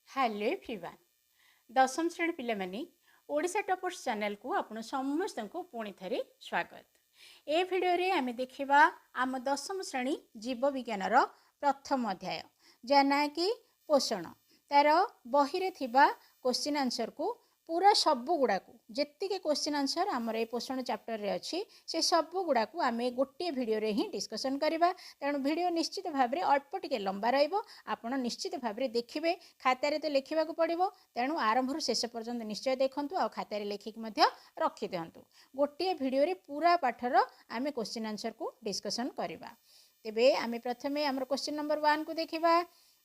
Hello everyone दशम श्रेणी पिला माने ओडिशा टॉपर्स चैनल को आपण समस्त को पुणी थरे स्वागत। ए वीडियो रे आमे देखिबा आम दशम श्रेणी जीव विज्ञान रो प्रथम अध्याय जा ना कि पोषण तार बही रे थिबा क्वेश्चन आंसर को पूरा सबु गुड़ा को जेतिके क्वेश्चन आंसर आमर ए पोषण चैप्टर रे अछि से सबु गुड़ा को आमे गोटे वीडियो रे ही डिस्कशन करिबा। तेणु वीडियो निश्चित भाव में अल्प टिके लंबा रहिबो, आपण निश्चित भाव में देखिबे। खातार तो लिखा पड़ो, तेणु आरंभ शेष पर्यंत निश्चय देखंतु आ खातार लिखिक रखी दिंतु। गोटे वीडियो रे पूरा पाठर आमे क्वेश्चन आंसर को डिस्कशन करिबा। तेबे आमे प्रथमे हमर क्वेश्चन नंबर 1 को देखिबा।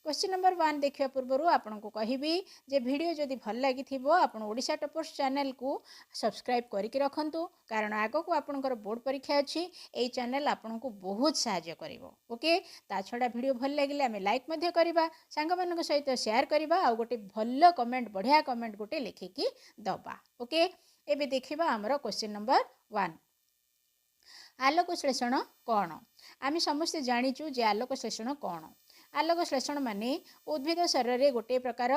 क्वेश्चन नंबर 1 देखिया पूर्व आपन को कहिबी जे वीडियो जदि भल लागि थिबो आपन ओडिशा टॉपर्स चैनल को सब्सक्राइब करिक रखंतु, कारण आगो को आपनकर बोर्ड परीक्षा अछि। एई चैनल आपन को बहुत सहायता करिवो। ओके, ता छडा वीडियो भल लागिले आमे लाइक मध्ये करिबा, संग मानक सहित शेयर करिबा आ गोटे भल कमेंट बढ़िया कमेंट गोटे लिखिकी दबा। ओके, एबे देखिबा हमर क्वेश्चन नंबर 1। आलोक श्लेषण कौन? आम समस्त जाचु जे आलोक श्लेषण कौन। आलोक श्लेषण माने उद्भिद शरीर में गोटे प्रकार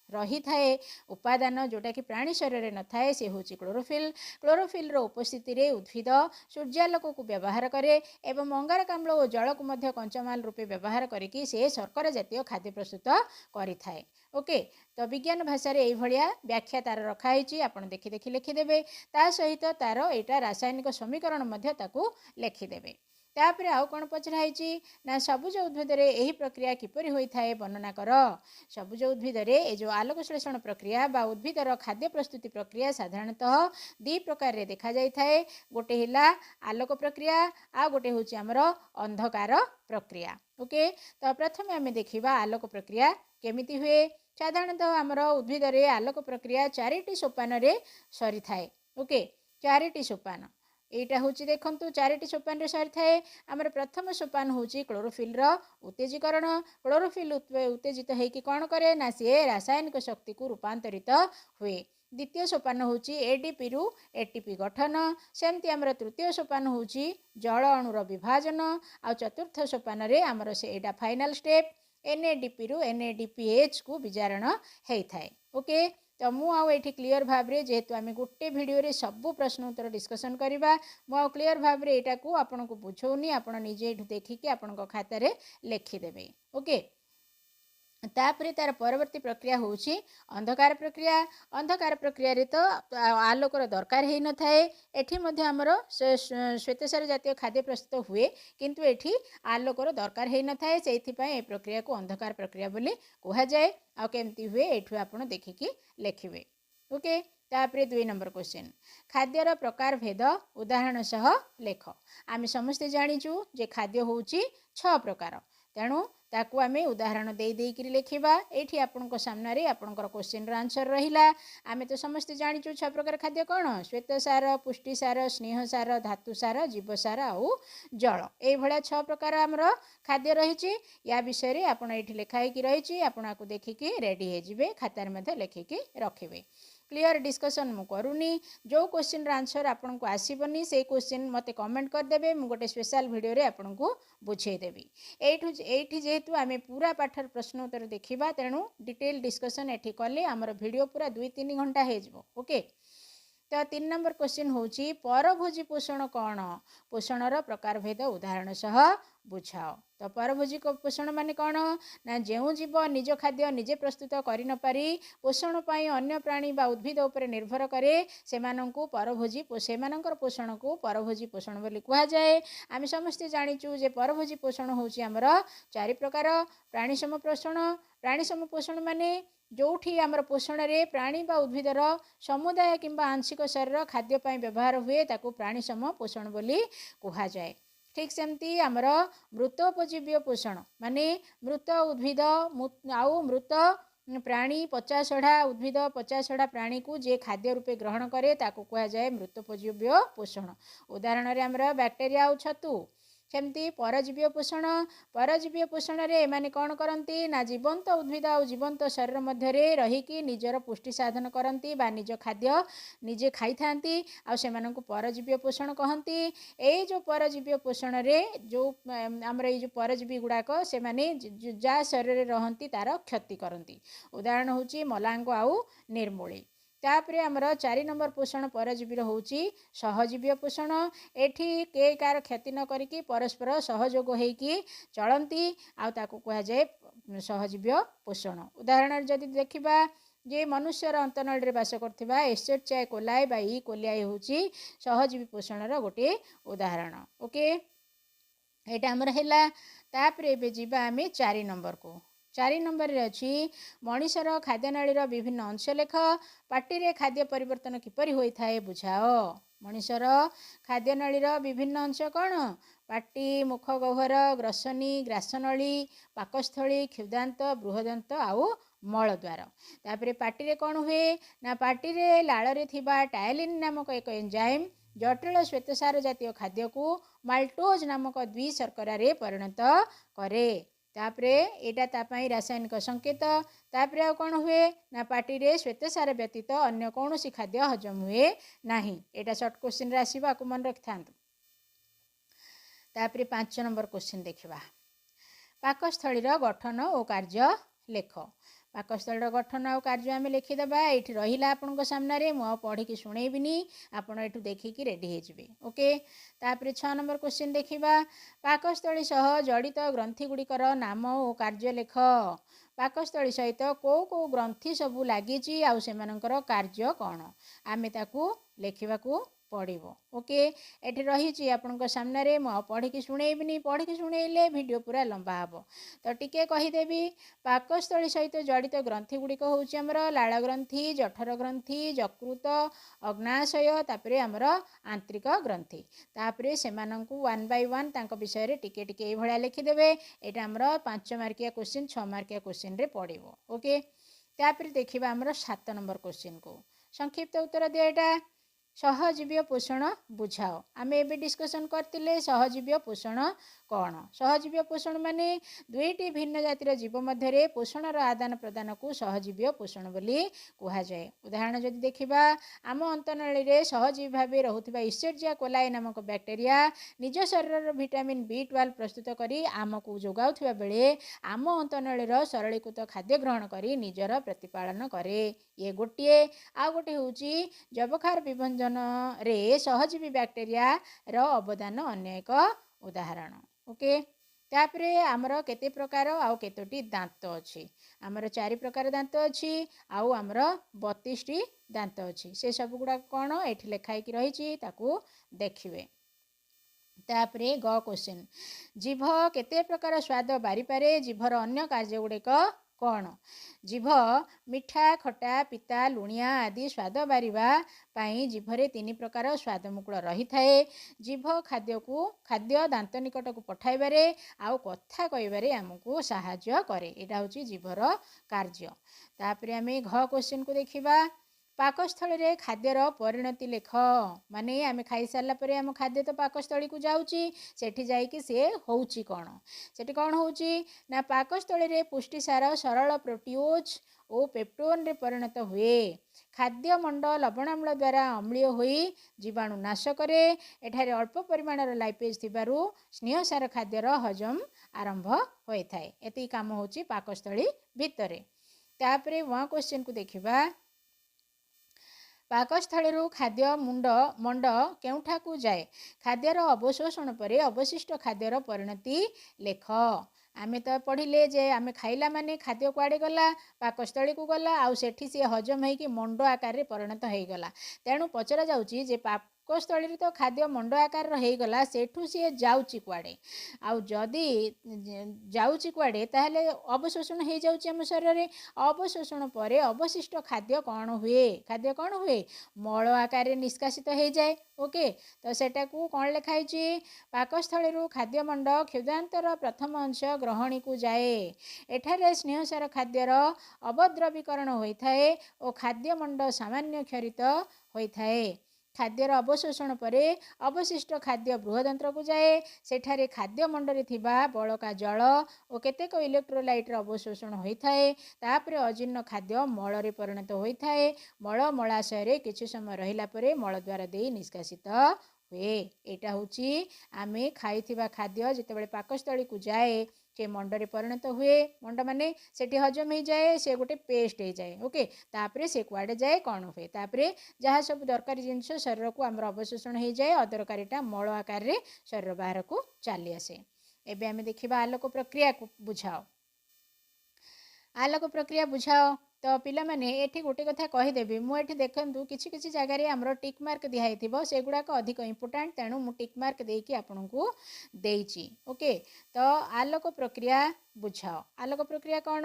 रही थाए उपादान जोटा कि प्राणी शरीर में न थाए से हूँ क्लोरोफिल। क्लोरोफिल उपस्थिति रे उद्भिद सूर्यालोक को व्यवहार करे एवं अंगारकाम्ल और जल को मध्य कंचमाल रूपे व्यवहार करिकी से शर्करा जातीय खाद्य प्रस्तुत करिथाए। ओके, तो विज्ञान भाषा रे एभलिया व्याख्या तार रखाई आपण देखि देखि लिखिदेवे। ता सहित तार एटा रासायनिक समीकरण मध्य ताकू लिखिदेवे। तापर आउ कौन पचराई ना सबुज उद्भिद रे एही प्रक्रिया किपरि होई थाए वर्णना कर। सबुज उद्भिद रे ए जो आलोक श्लेषण प्रक्रिया बा उद्भिदर खाद्य प्रस्तुति प्रक्रिया साधारणतः दी प्रकार रे देखा जाई थाए। गोटे हिला आलोक प्रक्रिया आ गोटे होची हमर अंधकार प्रक्रिया। ओके, तो प्रथमे आमे देखिबा आलोक प्रक्रिया केमिति हुए। साधारणतः हमर उद्भिद रे आलोक प्रक्रिया 4टी सोपान रे सरी थाए। ओके, 4टी सोपान एटा हूँ देखु 4टी सोपान रे सरी थाए। आमर प्रथम सोपान हूँ क्लोरोफिल रो उत्तेजीकरण। क्लोरोफिल उत्तेजित होइकी कौन करे ना सी रासायनिक शक्ति को रूपांतरित हुए। द्वितीय सोपान हूँ एडीपी रु एटीपी गठन। सेमती आमर तृतीय सोपान हूँ जल अणुर विभाजन। आ चतुर्थ सोपान रे आमर से एटा फाइनल स्टेप एनएडीपी रु एनएडीपीएच को विजारण होता है। ओके, तो मुझे क्लीयर भाव में जेहेतु आम गोटे वीडियो रे सबू प्रश्न उत्तर डिस्कसन करवा मु क्लीयर भाव में यहाँ को आपन को बुझौनी, आपण निजे देखिकी आपण खातार लिखिदेवे। ओके, तापर तार परवर्ती प्रक्रिया हूँ अंधकार प्रक्रिया। अंधकार प्रक्रिया रे तो आलोकर दरकार हो न थाए। एठी मध्य आमर श्वेतसार जातीय खाद्य प्रस्तुत हुए, किंतु एठी आलोकर दरकार हो न थाए। सेइथिपई ए प्रक्रिया को अंधकार प्रक्रिया बोली कहा जाए। आ केमती हुए एठू आपण देखिकी लिखिबे। ओके, तापर 2 नंबर क्वेश्चन खाद्यर प्रकार भेद उदाहरण सह लेख। आम समस्ते जाचु जे खाद्य हूँ 6 प्रकार, तेणु ताकू आमे उदाहरण दे देकरी लिखिबा। एठी आपनको सामना रे आपनकर क्वेश्चन रो आंसर रहिला। आमे तो समस्त जानिचु 6 प्रकार खाद्य कोन श्वेतसार, पुष्टिसार, स्नेहसार, धातुसार, जीवसार आउ जल। ए भळा 6 प्रकार हमर खाद्य रहिछि। या विषय रे आपण एठी लिखाई कि रहिछि, आपण आकु देखिकि रेडी हे जिवे, खातार मध्ये लिखिकि रखिबे। क्लियर डिस्कसन मु करूनी। जो क्वेश्चन आंसर आपन को आसीबनी से क्वेश्चन मते कमेंट कर देबे, मु गोटे स्पेशल वीडियो रे आपन को बुझे देबी। एठी जेहेतु आमे पूरा पाठर प्रश्न उत्तर देखिबा, तेणु डिटेल डिस्कसन एठी कले हमर वीडियो पूरा 2-3 घंटा हे जबो। ओके, तो 3 नंबर क्वेश्चन होची परभोजी पोषण कौन? पोषणर प्रकार भेद उदाहरण सह बुझाओ। तो परभोजी पोषण माने कौन ना जो जीव निज खाद्य निजे प्रस्तुत करि न पारि पोषण पाई अन्य प्राणी बा उद्भिद उपर निर्भर करे सेमानंकु परभोजी सेमानंकर पोषण को परभोजी पोषण बोली कहा जाए। आम समस्ते जानिचु जे परभोजी पोषण होची हमर 4 प्रकार। प्राणीसम पोषण। प्राणीसम पोषण माने जोठी आमर पोषण रे प्राणी बा उद्भिदर समुदाय किंबा आंशिक शरीर खाद्य पाई व्यवहार हुए ताकू प्राणीसम पोषण बोली कहा जाए। ठीक सेमती आमर मृतोपजीव्य पोषण माने मृत उद्भिद आउ मृत प्राणी पचासढ़ा उद्भिद पचासढ़ा प्राणी को जे खाद्य रूपे ग्रहण करे ताकू कहा जाए मृतोपजीव्य पोषण। उदाहरण रे आमर बैक्टेरिया आउ छतु सेमती परजीवी पोषण परजीवी पोषण रे एमाने कौन करती ना जीवंत उद्भिद और जीवंत शरीर मध्य रहीकि निजर पुष्टि साधन करती बा निज खाद्य निजे खाई थांती आ सेमानंकु परजीवी पोषण कहती। ए जो परजीवी पोषण रे जो आमर ये जो परजीवी गुड़ाक से माने जा शरीर रहती तार क्षति करती। उदाहरण होची मलांग आउ निर्मूली। तापरे आमर 4 नंबर पोषण परजीवी होची सहजीवी पोषण। एठी के कार क्षति न करिकी परस्पर सहयोग होइकी चलती आ ताकू कहा जाए सहजीवी पोषण। उदाहरण जदि देखिबा जे मनुष्यर अंतनल रे बास करथिबा एसेप्टिया कोलाई बा ई कोलियाई होची सहजीवी पोषणर गोटे उदाहरण। ओके एटा हमर हैला। तापरे एबे जिबा आमे 4 नंबर को। 4 नंबर रे अछि मनुष्यर खाद्यनालीर विभिन्न अंश लेख। पार्टी रे खाद्य परिवर्तन किपरि होई थाए बुझाओ। मनुष्यर खाद्यनालीर विभिन्न अंश कौन पार्टी मुख गह्वर ग्रसनी ग्रासनली पाकस्थली क्षुदांत बृहदंत आउ मलद्वार। तापरे पार्टी रे कौन हुए ना पार्टी रे लाल रे थिबा टायलिन नामक एक एंजाइम जटिल श्वेतसार जातीय खाद्य को माल्टोज नामक द्विशर्करा रे परिणत करे। तापरे एटा तापाई रासायनिक संकेत। तापरे आ कौन हुए ना पार्टी रे श्वेतसार व्यतीत अन्य कौनसी खाद्य हजम हुए नाही। एटा शॉर्ट क्वेश्चन रे आसीबा को मन रखिथांतु। तापरे 5 नंबर क्वेश्चन देखिबा पाकस्थलीर गठन और कार्य लेख। पाकस्थलीर गठन और कार्य आम लिखिदेबा। ये रहा आपण सामने मु पढ़ी शुणेबिनी आपण एठू देखिकी रेडी होइजिबे। ओके तापरे 6 नंबर क्वेश्चन देखिबा पाकस्थली सह जड़ित ग्रंथि गुड़िकर नाम और कार्य लेख। पाकस्थली सहित को ग्रंथि सबू लगी आउ सेमानकर कार्य कौन आमे ताकू लेखिबाकू पड़ो। ओके एठी रही आपण सामने मु पढ़ी शुणेबिनी पढ़ी शुणेले वीडियो पूरा लंबा हम तो टिके कहीदेवी। पाकस्थली सहित जड़ित ग्रंथि गुड़िक होउची हमर लाल ग्रंथि जठर ग्रंथि यकृत अग्नाशय तापरे हमर आंतरिक ग्रंथि। तापरे सेमानंकु 1 बाय 1 तांको विषय रे टिके टिके ए भलिया लिखिदेबे। एटा हमर 5 मार्किया क्वेश्चन 6 मार्किया क्वेश्चन रे पड़ो। ओके तापरे देखिबा हमर 7 नंबर क्वेश्चन को संक्षिप्त उत्तर दिया। एटा सहजीवी पोषण बुझाओ। आम ए डिस्कसन करते सहजीवी पोषण कौन। सहजीवी पोषण माने दुईटी भिन्न जातिर जीव मध्य पोषणर आदान प्रदान को सहजीवी पोषण बोली कहा जाए। उदाहरण जदि देखिबा आम अंतनली रे सहजीवी भाव रोहुथिबा इसेर्जिया कोलाई नामक बैक्टेरिया निज शरीर विटामिन B12 प्रस्तुत करी आमको जोगाउथिबा बेले आम अंतनलीर सरलीकृत खाद्य ग्रहण करी निजर प्रतिपालन करे। ये गोटे आ गोटे होची जबखार विभंजन रे सहजीवी बैक्टेरिया रो अवदान अन्य एक उदाहरण। ओके तापरे आमर केते प्रकार आउ केतोटी दांत अछि। आमर 4 प्रकार दांत अछि आउ आमर 32 टी दांत अछि। से सब गुडा कोन एठी लेखाई कि रहिछि ताकू देखिबे। तापरे ग क्वेश्चन जीभ केते प्रकार स्वाद बारी पारे जीभर अन्य कार्य गुड़िक कौन। जीभ मिठा खटा पिता लुणिया आदि स्वाद बारिबा पाई जीभरे 3 प्रकार स्वाद मुकुल रही थाए। जीभ खाद्य को खाद्य दांत निकट को पठाइबारे आउ कथा कहिबारे हमको सहाय्य करे। एटा होची जीभर कार्य। तापरे आमे घ क्वेश्चन को देखिबा पाकस्थली रे खाद्यर परिणति लेख। माने आमे खाई सारला परे आम खाद्य तो पाकस्थली को जाउची सेठी जाईकी से होउची कौन सेठी कौन होउची ना पाकस्थली रे पुष्टिसार सरल प्रोटीओज और पेप्टोन रे परिणत हुए। खाद्य मंड लवणाम्ल द्वारा अम्लीय होई जीवाणु नाश करे। एठारे अल्प परिमाणर लाइपेज थिबारु स्नेहसार खाद्यर हजम आरंभ होई थाए। एती काम होची पाकस्थली भितरे। तापरे वा क्वेश्चन को देखिबा पाकस्थली खाद्य मंड केउठा को जाए। खाद्यर अवशोषण पर अवशिष्ट खाद्यर परिणति लेख। आमे तो पढ़िले जे आमे खाइला माने खाद्य कुआड़े गला पाकस्थली को गला आउ सेठी से हजम होइकी मंड आकार रे परिणत हो गला। तेणु पचरा जाउची जे पाकस्थली तो खाद्य मंड आकार हो गला सेठू सी जाउची कुआड़े आउ जदि जाउची कुआड़े ताहले अवशोषण हो जाउची हम शरीर रे। अवशोषण पर अवशिष्ट खाद्य कौन हुए मल आकार निष्कासित हो जाए। ओके तो सेटा को कौन लिखाई पाकस्थली खाद्य मंड क्षुदांतर प्रथम अंश ग्रहणी को जाए। एठारे स्नेहसार खाद्यर अवद्रवीकरण होता है और खाद्य मंड सामान्य क्षरित होता है। खाद्यर अवशोषण पर अवशिष्ट खाद्य बृहदंत्र को जाए सेठारे खाद्य मंडरे थिबा बळका जल और केतेक इलेक्ट्रोलाइट अवशोषण होता है तापरे अजीर्ण खाद्य मल परिणत होता है मल मलाशय किछि समय रहिला परे मल द्वार दे निष्कासित हुए एटा होची आमे खाइथिबा खाद्य जेतेबेले पाकस्थली को जाए से मंडरे परिणत हुए मंड माने सेठी हजम हो जाए से गोटे पेस्ट हो जाए ओके तापरे से कुआडे जाए कौन हुए तापरे जहाँ सब दरकारी जिनस शरीर को आमर अवशोषण हो जाए अदरकारीटा मल आकार रे शरीर बाहर को चली आसे एबे आमे देखिबा आलोक प्रक्रिया को बुझाओ आलोक प्रक्रिया बुझाओ तो पिला माने एठी गोटे कथा कहीदेवी मुझे देखूँ किसी किसी जगह आमर टिक मार्क दिखाई से गुड़ाक अधिक इंपोर्टाट तेणु मु टिक मार्क देकी आपन को देइची ओके तो आलोक प्रक्रिया बुझाओ आलोक प्रक्रिया कौन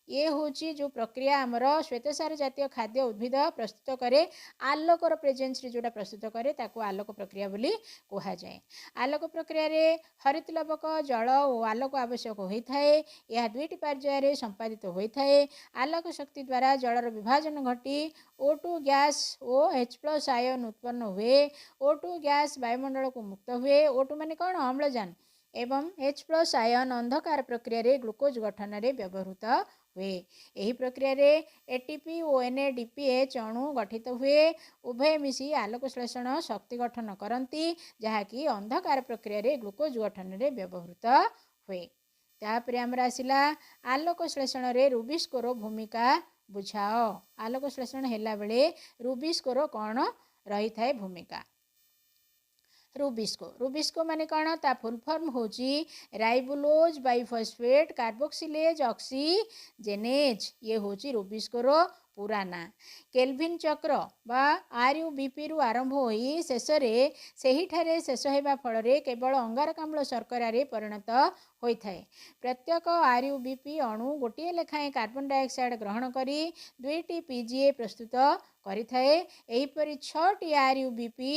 ये हूँ जो प्रक्रिया आमर श्वेतसार जातीय खाद्य उद्भिद प्रस्तुत करे आलोकर प्रेजेन्स रे जोटा प्रस्तुत करे ताको आलोक प्रक्रिया बोली कहा जाए आलोक प्रक्रिया रे हरित लवक जल और आलोक आवश्यक होता है यह दुईटी पर्याय संपादित होता है आलोक शक्ति द्वारा जलर विभाजन घटी O2 गैस OH+ आयन उत्पन्न हुए O2 गैस वायुमंडल को मुक्त हुए O2 माने कौन अम्लजान एवं H+ आयन अंधकार प्रक्रिया रे ग्लूकोज गठन रे व्यवहृत हुए यही प्रक्रिया रे ATP और NADPH अणु गठित हुए उभय मिसी आलोक श्लेषण शक्ति गठन करती जहाँकि अंधकार प्रक्रिया रे ग्लूकोज गठन रे व्यवहृत हुए तापर आमर आसिला आलोक श्लेषण रे रुबिस्कोर भूमिका बुझाओ आलोक श्लेषण हैला बेले रुबिस्कोर कौन रही थाए भूमिका रुबिस्को माने कौन ता फुल फॉर्म होची राइबोलोज बाइफॉस्फेट कार्बोक्सिलेज ऑक्सीजेनेज ये होची रुबिस्कोर पुराना केल्विन चक्र बा RUBP रु आरंभ होई शेष रे सही ठारे शेष हेबा फल रे केवल अंगारकाम्ल शर्करा रे परिणत होइथाए प्रत्येक RUBP अणु गोटे लेखाएं कार्बन डाइऑक्साइड ग्रहण करी 2टी PGA प्रस्तुत करिथाए एहीपरि 6टी RUBP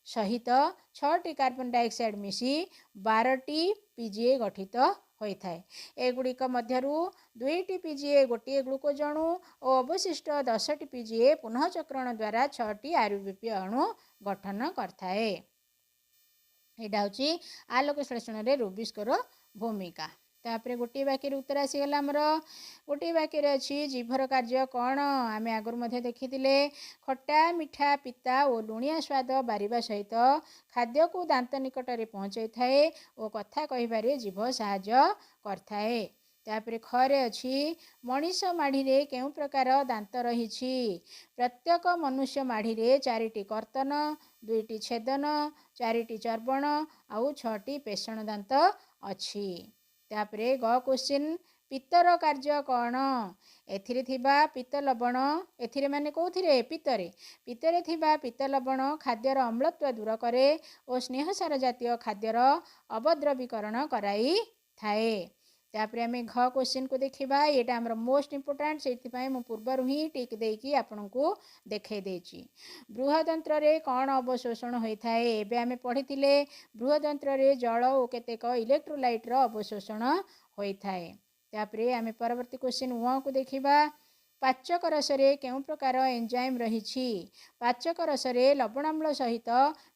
सहित 6टी कार्बन डाइऑक्साइड मिसी 12टी PGA गठित होता है एगुड़िक मध्यरु 2टी PGA गोटे ग्लूकोज अणु और अवशिष्ट 10टी PGA पुनः चक्रण द्वारा 6टी RUBP अणु गठन करथाए एटा होची आलोक श्लेषण रे रुबिस्कोर भूमिका तापर गोटे वाक्य उत्तर आसीगला आमर गोटे वाक्य अच्छी जीभर कार्य कौन आम आगुरी मध्य देखी खट्टा मिठा पिता और लुणिया स्वाद बारिबा सहित खाद्य को दांत निकट में पहुँचाई थाए और कथा कहिबारे जीभ साहाय्य करथाए तापर खरे अच्छी मनीष माढ़ी रे केउ प्रकार दांत रही प्रत्येक मनुष्य माढ़ी रे 4टी कर्तन 2टी छेदन 4टी चर्बण आउ 6टी पेषण दांत अच्छी तापरे ग क्वेश्चन पित्तर कार्य कौन एथिरे थिबा पित्त लवण एथिरे माने कोथिरे पित्तरे पित्तरे थिबा पित्त लवण खाद्यर अम्लत्व दूर करे और स्नेहसार जातीय खाद्यर अवद्रवीकरण कराई थाए तापर आम घ क्वेश्चन को देखा ये आमर मोस्ट इंपोर्टाट से पूर्वर ही टिक देकी आपन को देखे देची बृहदंत्र रे कौन अवशोषण होता है एबे आमे पढ़ी बृहदंत्र रे जल और केतेक इलेक्ट्रोलाइट अवशोषण होता है तापर आमे परवर्ती क्वेश्चन उ को देखा पाचक रस रे केउ प्रकार एंजाइम रही पाचक रस रे लवणाम्ल सहित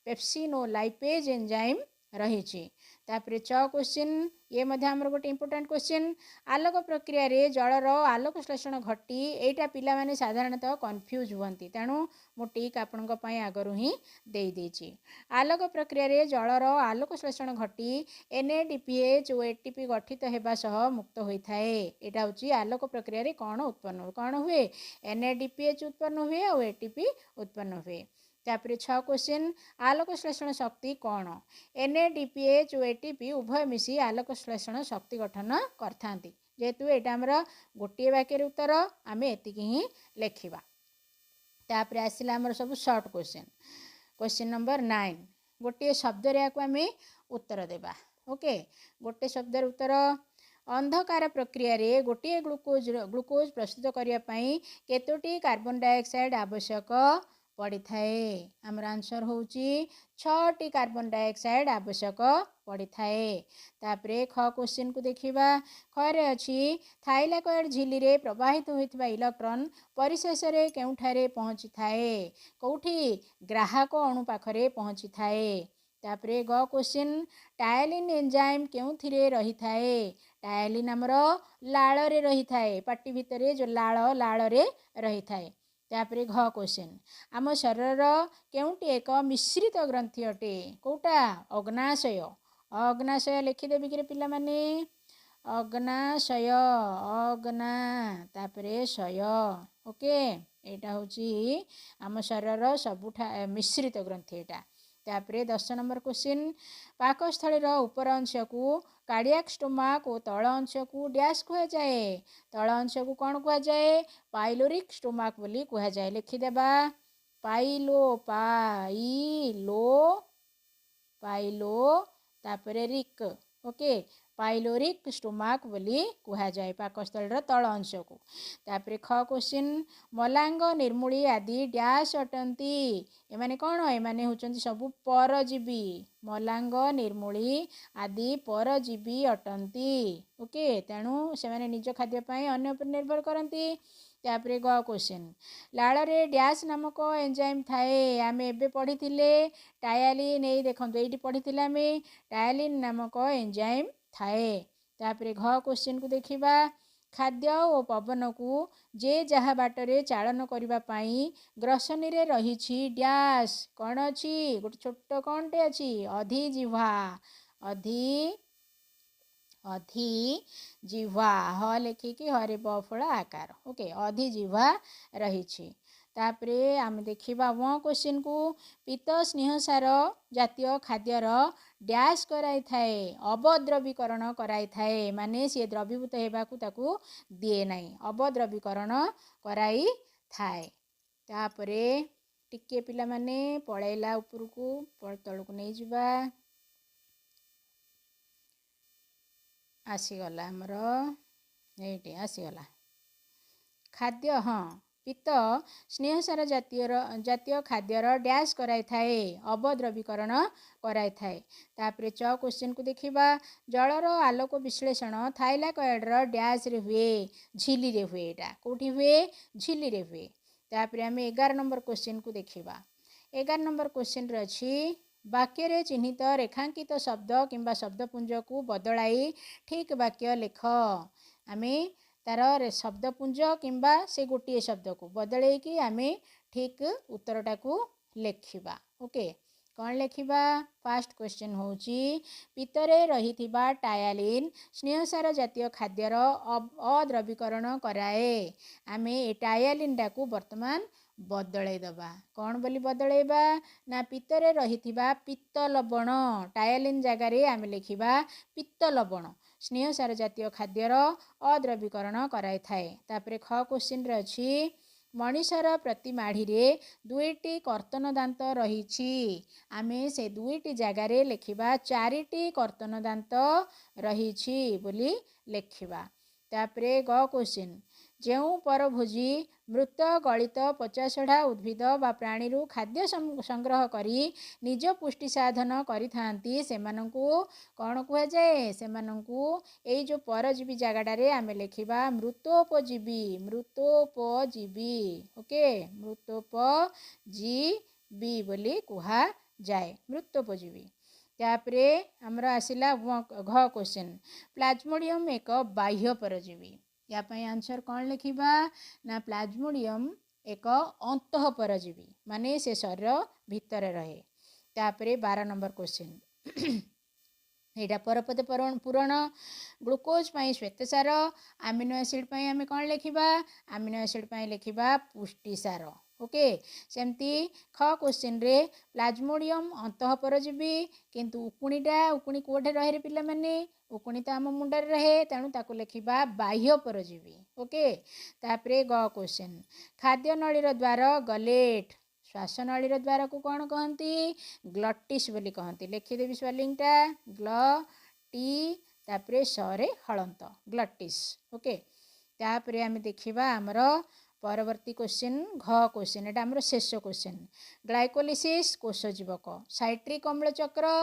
पेप्सिन और लाइपेज एंजाइम रही तापर च क्वेश्चन ये आमर गोटे इंपोर्टाट क्वेश्चन आलोक प्रक्रिया रे जलर आलोक श्लेषण घटी एटा पिला माने साधारणतः कन्फ्यूज हुअंती तेणु मु टिक आपनक पई आगरु ही देई देची आलोक प्रक्रिया रे जलर आलोक श्लेषण घटी NADPH और ATP गठित हेबा सह मुक्त होइथाए एटा होची आलोक प्रक्रिया रे कौन हुए NADPH उत्पन्न हुए और ATP उत्पन्न हुए तापर 6 क्वेश्चन आलोक श्लेषण शक्ति कौन NADPH और ATP उभय मिसी आलोक श्लेषण शक्ति गठन करथांती जेहेतु एटा हमरा गोटे वाक्य उत्तर आम एति ही लेखिबा तापर आसिला हमर सब शॉर्ट क्वेश्चन नंबर 9 गोटे शब्द रे आको आम उत्तर देबा ओके गोटे शब्द उत्तर अंधकार प्रक्रिया रे गोटे ग्लूकोज प्रस्तुत करिया पई केतोटी कार्बन डाइऑक्साइड आवश्यक पड़ी थाए। आमर आंसर होउची 6टी कार्बन डाइऑक्साइड आवश्यक पड़ी थाए। तापरे ख क्वेश्चन को देखिबा। खरे अछि थाइलाकॉइड झिल्ली रे प्रवाहित होइतबा इलेक्ट्रॉन परिशेष रे केउठारे पहुँची थाए। कोठी ग्राहक अणु पाखरे पहुँची थाए। तापरे ग क्वेश्चन टायलिन एंजाइम केउथिरे रही थाए। टायलिन आमर लाल रे रही थाए। पाटी भितरे जो लाल रे रही थाए। तापरे घ क्वेश्चन आम शरीर केउटी एक मिश्रित ग्रंथि अटे। कोटा अग्नाशय। अग्नाशय लिखिदेवी कि पिला माने अग्नाशय अग्ना तापरे शय ओके एटा होची आम शरीर सबुठा मिश्रित ग्रंथि एटा। तापरे 10 नंबर क्वेश्चन पाकस्थली ऊपर अंश को कार्डियाक स्टोमाक और तल अंश को डैश कह जाए। तल अंश को कौन कह जाए पाइलोरिक स्टोमाक बोली कह जाए। लिखिदेबा पाइलो तापरे रिक ओके पाइलोरिक स्टोमाक बोली कह जाए पाकस्थल तल अंश को। तापरे ख क्वेश्चन मलांग निर्मूली आदि डैश अटंती। एमाने कौन एमाने होचंती सबु परजीवी। मलांग निर्मूली आदि परजीवी अटंती ओके तेणु से माने निज खाद्य पाई अन्य पर निर्भर करती। तापरे ग क्वेश्चन लाल रे डैश नामक एंजाइम थाए। आमे एबे पढ़ी थिले टायलिन ए देखंतु एठी पढ़ी थिले आमे टायलिन नामक एंजाइम थाए। तापरे घ क्वेश्चन को देखिबा। खाद्य और पवन को जे जहा बाटरे चालन करिबा पाई ग्रसनी रे रहिछि डैश कौन अछि गोटे छोट कौनटे अछि अधिजिह्वा। अधिजिह्वा ह लेखिकी हरे बफल आकार ओके अधिजिह्वा रहिछि। तापरे आम देखिबा व क्वेश्चन को पीत स्नेहसार जातीय खाद्यर डैश कराई थाए अवद्रवीकरण कराई थाए। माने सी द्रवीभूत हेबाकू ताकू दिए नहीं अवद्रवीकरण कराई थाए। तापरे टिके पिला माने पळैला उपरकू तळकू नहीं जिबा आसीगला हमर एटी आसीगला खाद्य हाँ पीत स्नेहसार जातीय खाद्यर डैश कराई थाए अवद्रवीकरण कराई थाए। तापरे च क्वेश्चन को देखिबा। जलर आलोक विश्लेषण थाइलाकॉइड डैश रे हुए झिल्ली रे हुए। एटा कोठी हुए झिल्ली रे हुए। तापरे आम 11 नंबर क्वेश्चन को देखिबा। 11 नंबर क्वेश्चन रे अछि वाक्य रे चिन्हित रेखांकित शब्द किंबा शब्दपुंज को बदलाई ठीक वाक्य लेख। आमे तार शब्दपुंज किंबा से गोटे शब्द को बदले कि आमे ठीक उत्तरटा को लेखिबा ओके कौन लेखिबा। फास्ट क्वेश्चन होची पितरे रहिथिबा टायलिन स्नेहसार जातीय खाद्यर अद्रवीकरण कराए। आमे ए टायलिन डाकू वर्तमान बदले दबा कौन बोली बदलेबा ना पितरे रहिथिबा पित्त लवण टायलिन जगार आमे लिखिबा पित्त लवण स्नेहसार जातीय खाद्यर अद्रवीकरण कराई थाए। तापरे ख क्वेश्चन रे अछि मनीषर प्रति माढ़ी रे 2टी कर्तन दांत रहिछि। आमे से 2टी जगार लिखिबा 4टी कर्तन दांत रहिछि बोली लिखिबा। तापरे ग क्वेश्चन जेउ परभोजी मृत गलित पचासढ़ा उद्भिद बा प्राणी खाद्य संग्रह करी निज पुष्टि साधन करिथांती सेमानंकु कौन कह जाए सेमानंकु एई जो परजीवी जगाटारे आमे लिखिबा मृतोपजीवी ओके मृतोपजीवी बोली कहा जाए मृतोपजीवी। तापरे हमर आसिला घ क्वेश्चन प्लाज्मोडियम एक बाह्य परजीवी। या पई आंसर कौन लिखिबा ना प्लाज्मोडियम एक अंतः परजीवी माने से शरीर भितर रहे। तापरे 12 नंबर क्वेश्चन एटा परपद पूरण ग्लूकोज पाई श्वेतसार आमिनो एसिड पाई आमे कौन लिखिबा आमिनो एसिड पाई लिखिबा पुष्टिसार ओके। सेमती ख क्वेश्चन रे प्लाज्मोडियम अंतः परजीवी किंतु उकुणी कोठे रहे रे पिला माने उकुणी तो आम मुंडर रहे तेणु ताकू लिखिबा बाह्य परजीवी ओके। तापरे ग क्वेश्चन खाद्य नळीर द्वार गलेट श्वास नळीर द्वार को कौन कहती ग्लटिस बोली कहती। लिखिदेवी स्पेलिंगटा ग्लटी तापरे सरे हलंत ग्लटिस ओके। तापरे आमे देखिबा हमर परवर्ती क्वेश्चन घ क्वेश्चन एटा हमर शेष क्वेश्चन ग्लाइकोलिसिस कोष जीवक साइट्रिक अम्ल चक्र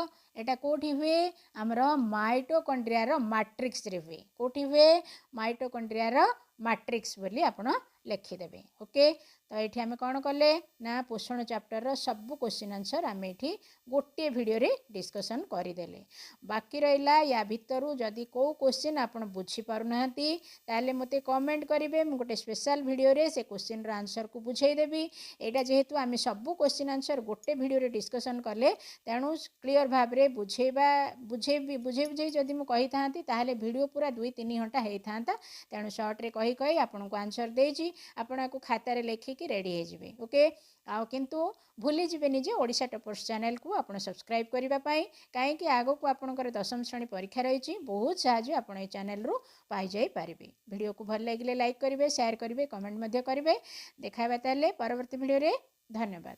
एटा कोठी हुए हमर माइटोकॉन्ड्रिया रो मैट्रिक्स रे हुए कोठी हुए माइटोकॉन्ड्रिया रो मैट्रिक्स बोली आपण लिखिदेवे ओके तो ये आम कौन कले ना पोषण चैप्टर रो सब क्वेश्चन आंसर आम ये गोटे वीडियो रे डिस्कशन करदेले बाकी रहा या भितर जदि को क्वेश्चन आप बुझीपारना ताले मते कमेंट करेंगे मुझे गोटे स्पेशल वीडियो रे से क्वेश्चन रो आंसर को बुझेदेवी यहाँ जेहेतु आम सब क्वेश्चन आंसर गोटे वीडियो रे डिस्कशन कले तेणु क्लीयर भाव में बुझेबा बुझे बुझे जदि मुझे था वीडियो पूरा 2-3 घंटा होता तेणु सर्ट्रे कही कही आपन को आंसर देजी आपन को खातार लिखिकी रेडी होइजिबे ओके आ किंतु भूली जिबेनी जे ओडिशा टॉपर्स चैनल को आपन सब्सक्राइब करिबा पई काहे कि आगो को आपनकर 10वीं श्रेणी परीक्षा रही बहुत साहाय्य आपन ए चैनल रो पाई जाई पारिबे वीडियो को भल लागिले लाइक करिवे शेयर करिवे कमेंट मध्य करिवे देखाबा ताले परवर्ती वीडियो रे धन्यवाद।